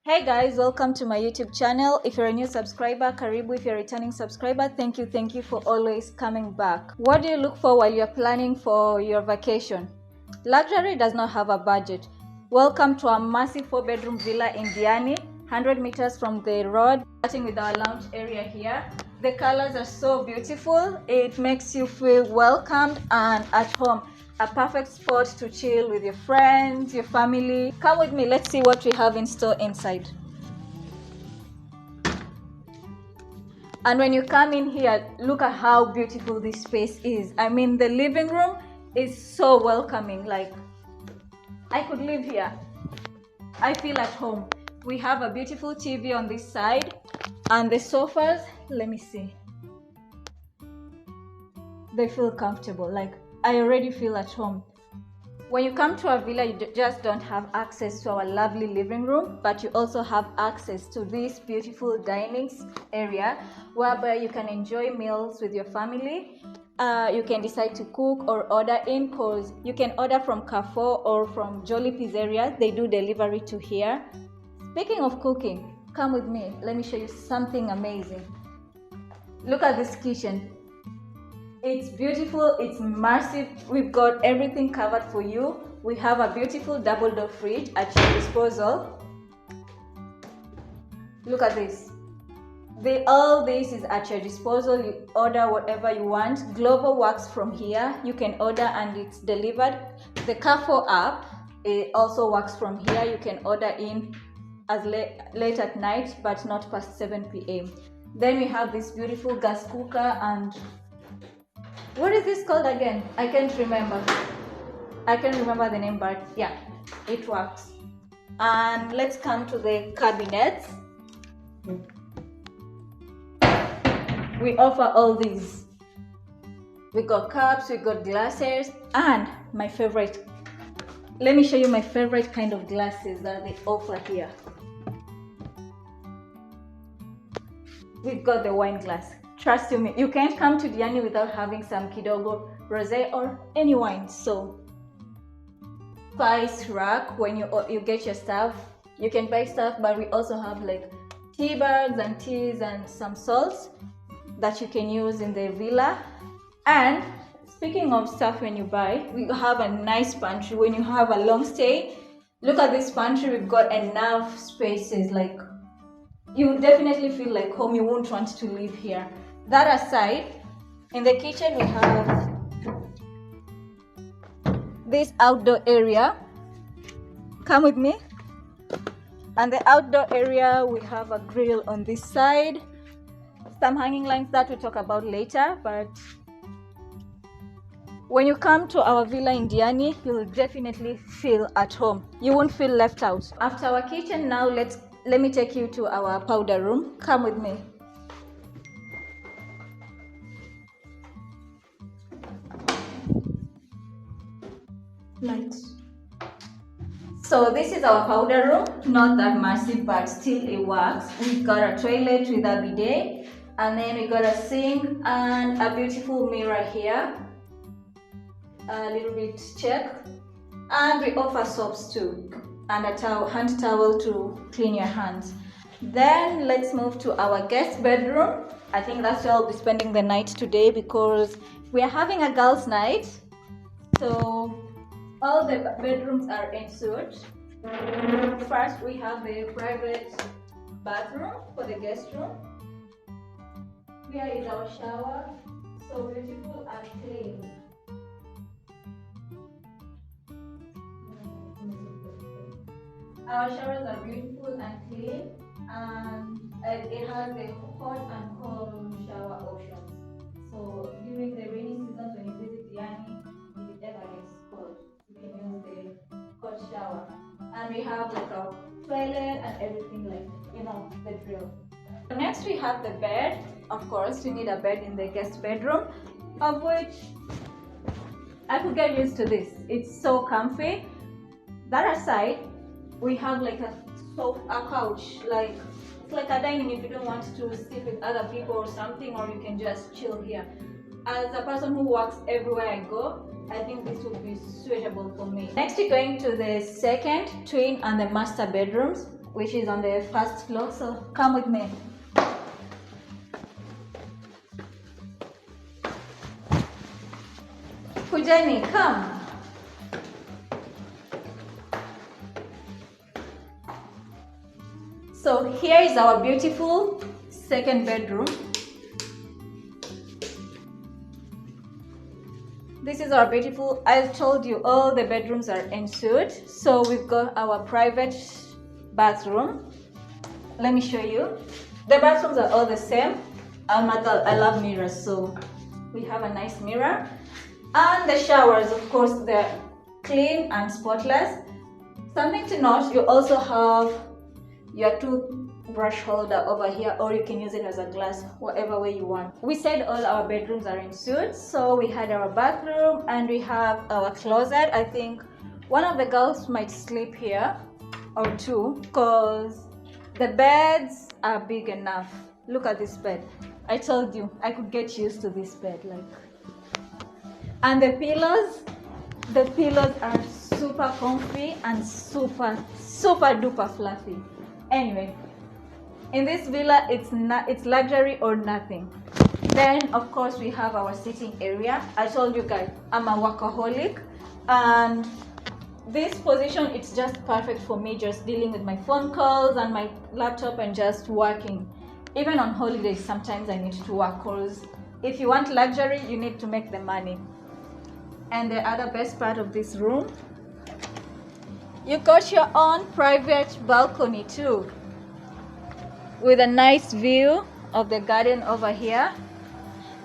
Hey guys, welcome to my YouTube channel. If you're a new subscriber, karibu. If you're a returning subscriber, thank you for always coming back. What do you look for while you're planning for your vacation? Luxury does not have a budget. Welcome to a massive 4-bedroom villa in Diani, 100 meters from the road, starting with our lounge area here. The colors are so beautiful. It makes you feel welcomed and at home. A perfect spot to chill with your friends, your family. Come with me, let's see what we have in store inside. And when you come in here, look at how beautiful this space is. I mean, the living room is so welcoming. Like, I could live here. I feel at home. We have a beautiful TV on this side, and the sofas, let me see. They feel comfortable. Like, I already feel at home. When you come to our villa, you just don't have access to our lovely living room, but you also have access to this beautiful dining area whereby you can enjoy meals with your family. You can decide to cook or order in, because you can order from Carrefour or from Jolly Pizzeria. They do delivery to here. Speaking of cooking, come with me. Let me show you something amazing. Look at this kitchen. It's beautiful, it's massive. We've got everything covered for you. We have a beautiful double door fridge at your disposal. Look at this. All this is at your disposal. You order whatever you want. Global works from here. You can order and it's delivered. The Carrefour app, it also works from here. You can order in as late at night, but not past 7 p.m. Then we have this beautiful gas cooker, and what is this called again? I can't remember the name, but yeah, it works. And let's come to the cabinets. We offer all these. We got cups, we got glasses, and my favorite. Let me show you my favorite kind of glasses that they offer here. We've got the wine glass. Trust me, you can't come to Diani without having some kidogo, rosé, or any wine. So, spice rack. When you get your stuff, you can buy stuff, but we also have like tea bags and teas and some salts that you can use in the villa. And speaking of stuff when you buy, we have a nice pantry. When you have a long stay, look at this pantry. We've got enough spaces. Like, you definitely feel like home. You won't want to live here. That aside, in the kitchen we have this outdoor area. Come with me. And the outdoor area, we have a grill on this side. Some hanging lines that we'll talk about later, but when you come to our villa in Diani, you'll definitely feel at home. You won't feel left out. After our kitchen, now let me take you to our powder room. Come with me. Lights. So this is our powder room. Not that massive, but still it works. We've got a toilet with a bidet, and then we got a sink and a beautiful mirror here. A little bit check, and we offer soaps too, and a hand towel to clean your hands. Then let's move to our guest bedroom. I think that's where I'll be spending the night today, because we are having a girls' night. So all the bedrooms are en suite. First, we have the private bathroom for the guest room. Here is our shower, so beautiful and clean. Our showers are beautiful and clean, and it has the hot and cold shower options. So during the rainy seasons, when you visit Diani, if it ever gets cold, you can use the hot shower. And we have like our toilet and everything, like, you know, the drill. Next we have the bed. Of course, we need a bed in the guest bedroom, of which I could get used to this. It's so comfy. That aside, we have like a couch, like it's like a dining if you don't want to sit with other people or something, or you can just chill here. As a person who works everywhere I go, I think this would be suitable for me. Next, we're going to the second, twin, and the master bedrooms. which is on the first floor. So come with me. Kujeni, come. So here is our beautiful second bedroom. This is our beautiful, I told you all the bedrooms are ensuite. So we've got our private bathroom. Let me show you. The bathrooms are all the same. Oh my God, I love mirrors. So we have a nice mirror. And the showers, of course, they're clean and spotless. Something to note, you also have your toothbrush holder over here, or you can use it as a glass, whatever way you want. We said all our bedrooms are in suites, so we had our bathroom and we have our closet. I think one of the girls might sleep here or two because the beds are big enough. Look at this bed. I told you I could get used to this bed, like. And the pillows are super comfy and super duper fluffy. Anyway, in this villa, it's luxury or nothing. Then of course we have our sitting area. I told you guys I'm a workaholic, and this position, it's just perfect for me, just dealing with my phone calls and my laptop and just working. Even on holidays, sometimes I need to work, because if you want luxury, you need to make the money. And the other best part of this room, you got your own private balcony too, with a nice view of the garden over here.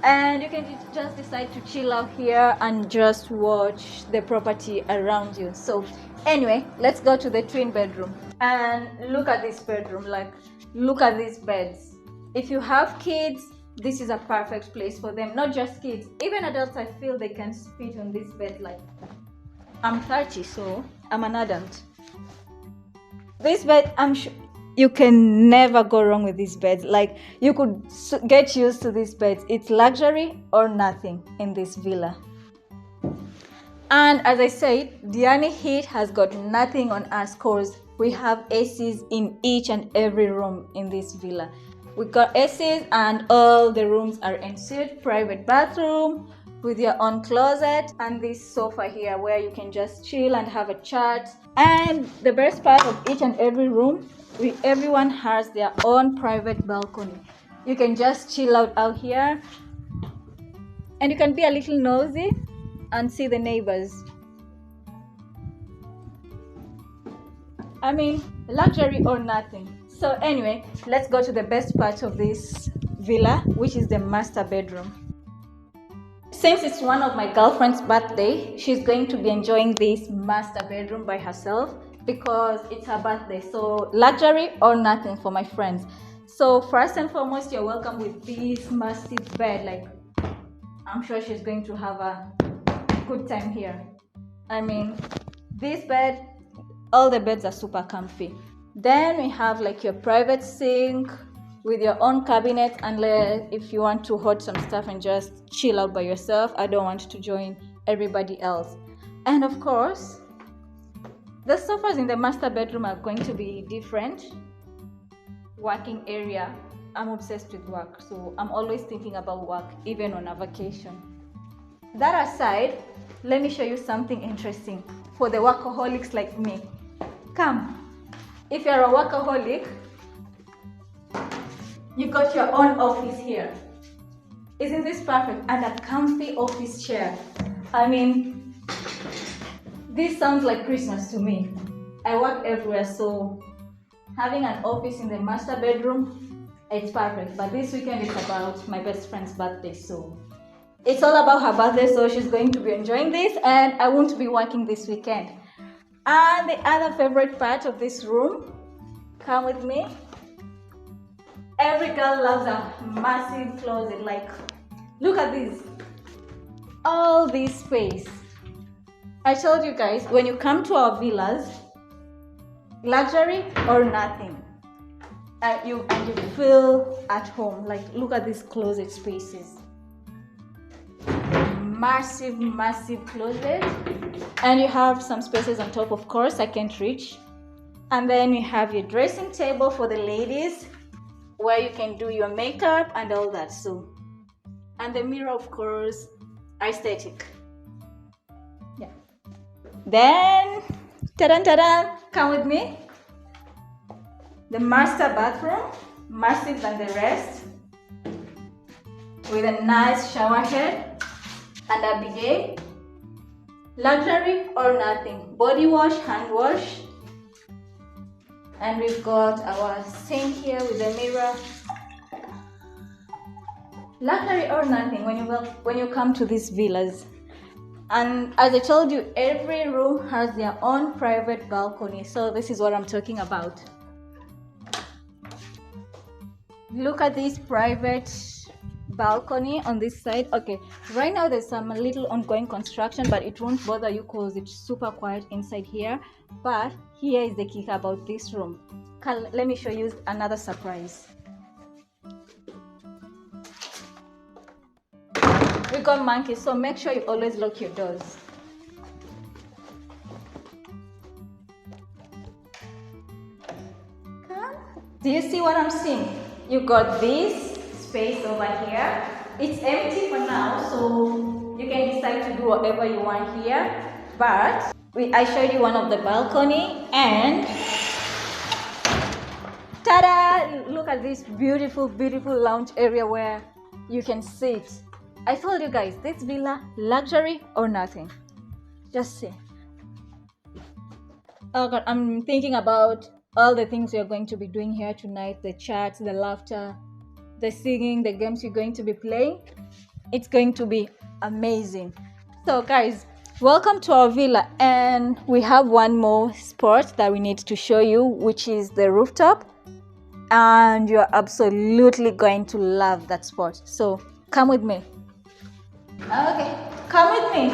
And you can just decide to chill out here and just watch the property around you. So anyway, let's go to the twin bedroom and look at this bedroom. Like, look at these beds. If you have kids, this is a perfect place for them. Not just kids, even adults, I feel they can fit on this bed. Like, I'm 30, so I'm an adult. This bed, I'm sure you can never go wrong with these beds. Like, you could get used to these beds. It's luxury or nothing in this villa. And as I said, Diani Heat has got nothing on us, because we have ACs in each and every room in this villa. We got ACs and all the rooms are ensuite, private bathroom with your own closet, and this sofa here where you can just chill and have a chat. And the best part of each and every room, everyone has their own private balcony. You can just chill out here, and you can be a little nosy and see the neighbors. I mean, luxury or nothing. So anyway, let's go to the best part of this villa, which is the master bedroom. Since it's one of my girlfriend's birthday, she's going to be enjoying this master bedroom by herself because it's her birthday. So luxury or nothing for my friends. So first and foremost, you're welcome with this massive bed. Like, I'm sure she's going to have a good time here. I mean, this bed, all the beds are super comfy. Then we have like your private sink with your own cabinet, unless if you want to hoard some stuff and just chill out by yourself. I don't want to join everybody else. And of course, the sofas in the master bedroom are going to be different. Working area. I'm obsessed with work, so I'm always thinking about work, even on a vacation. That aside, let me show you something interesting for the workaholics like me. Come. If you're a workaholic, you got your own office here. Isn't this perfect? And a comfy office chair. I mean, this sounds like Christmas to me. I work everywhere, so having an office in the master bedroom, it's perfect. But this weekend is about my best friend's birthday, so it's all about her birthday, so she's going to be enjoying this, and I won't be working this weekend. And the other favorite part of this room, come with me. Every girl loves a massive closet. Like, look at this. All this space. I told you guys, when you come to our villas, luxury or nothing. And you feel at home. Like, look at these closet spaces. Massive closet. And you have some spaces on top, of course, I can't reach. And then you have your dressing table for the ladies where you can do your makeup and all that. So, and the mirror, of course, aesthetic. Yeah. Then, ta-da, come with me. The master bathroom, massive than the rest, with a nice shower head and a bidet. Luxury or nothing, body wash, hand wash. And we've got our sink here with a mirror. Luxury or nothing when you come to these villas. And as I told you, every room has their own private balcony. So this is what I'm talking about. Look at this private balcony on this side. Okay, right now there's some little ongoing construction, but it won't bother you because it's super quiet inside here. But here is the kick about this room. Let me show you another surprise. We got monkeys, so make sure you always lock your doors. Do you see what I'm seeing? You got this space over here. It's empty for now, so you can decide to do whatever you want here. But I showed you one of the balcony, and ta-da! Look at this beautiful, beautiful lounge area where you can sit. I told you guys, this villa, luxury or nothing. Just see. Oh God, I'm thinking about all the things you're going to be doing here tonight, the chats, the laughter, the singing, the games you're going to be playing. It's going to be amazing. So guys, welcome to our villa, and we have one more spot that we need to show you, which is the rooftop, and you're absolutely going to love that spot. So come with me. Okay, come with me.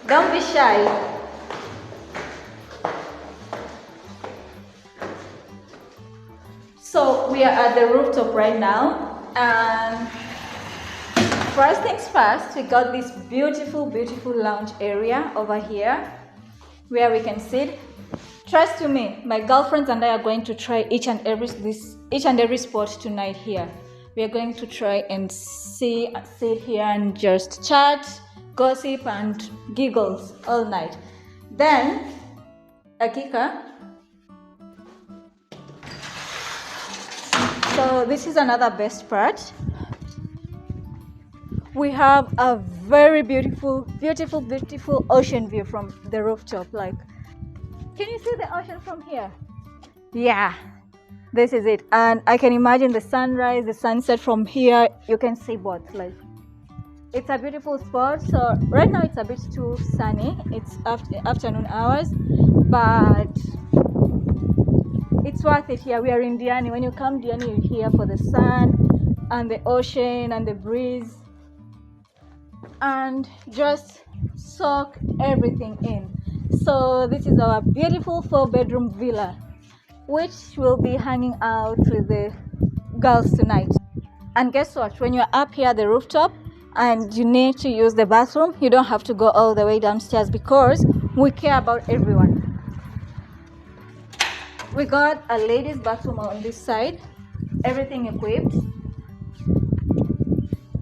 Don't be shy. So we are at the rooftop right now, and first things first, we got this beautiful, beautiful lounge area over here where we can sit. Trust to me, my girlfriends and I are going to try each and every spot tonight here. We are going to try and sit here and just chat, gossip, and giggles all night. Then, Akika. So this is another best part. We have a very beautiful, beautiful, beautiful ocean view from the rooftop. Like, can you see the ocean from here? Yeah, this is it. And I can imagine the sunrise, the sunset from here. You can see both. Like, it's a beautiful spot. So right now it's a bit too sunny. It's afternoon hours, but it's worth it here. We are in Diani. When you come Diani, you're here for the sun and the ocean and the breeze, and just soak everything in. So this is our beautiful 4-bedroom villa, which will be hanging out with the girls tonight. And guess what? When you're up here at the rooftop and you need to use the bathroom, you don't have to go all the way downstairs because we care about everyone. We got a ladies' bathroom on this side, everything equipped.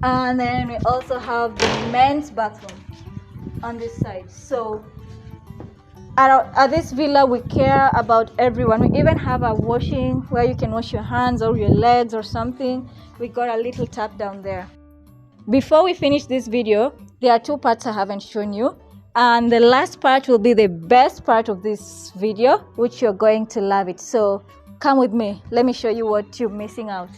And then we also have the men's bathroom on this side. So at this villa, we care about everyone. We even have a washing where you can wash your hands or your legs or something. We got a little tap down there. Before we finish this video, there are 2 parts I haven't shown you. And the last part will be the best part of this video, which you're going to love it. So come with me. Let me show you what you're missing out.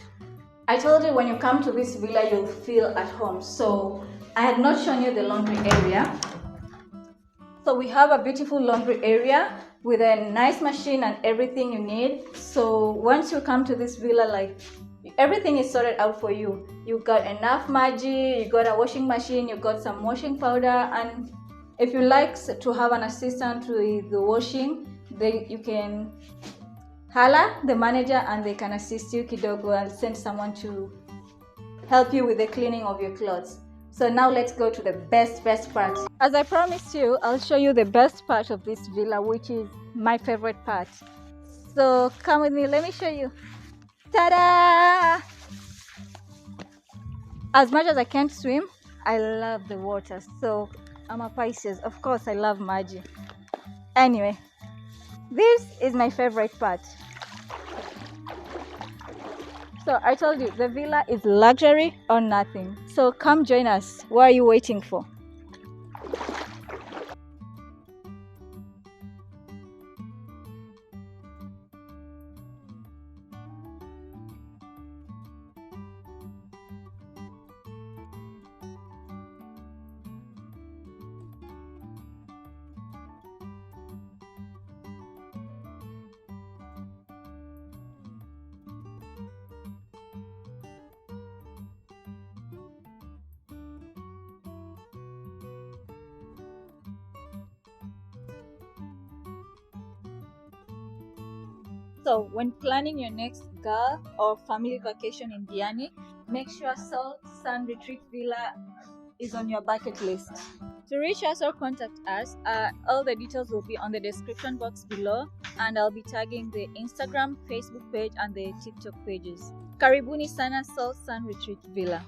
I told you when you come to this villa, you'll feel at home. So I had not shown you the laundry area. So we have a beautiful laundry area with a nice machine and everything you need. So once you come to this villa, like, everything is sorted out for you. You got enough Maggi, you got a washing machine, you got some washing powder, and if you like to have an assistant with the washing, you can holla the manager and they can assist you kidogo and send someone to help you with the cleaning of your clothes. So now let's go to the best part. As I promised you, I'll show you the best part of this villa, which is my favorite part. So come with me, let me show you. Ta-da! As much as I can't swim, I love the water. So I'm a Pisces. Of course, I love Maji. Anyway, this is my favorite part. So I told you, the villa is luxury or nothing. So come join us. What are you waiting for? So when planning your next girl or family vacation in Diani, make sure Salt Sun Retreat Villa is on your bucket list. To reach us or contact us, all the details will be on the description box below, and I'll be tagging the Instagram, Facebook page, and the TikTok pages. Karibuni sana Salt Sun Retreat Villa.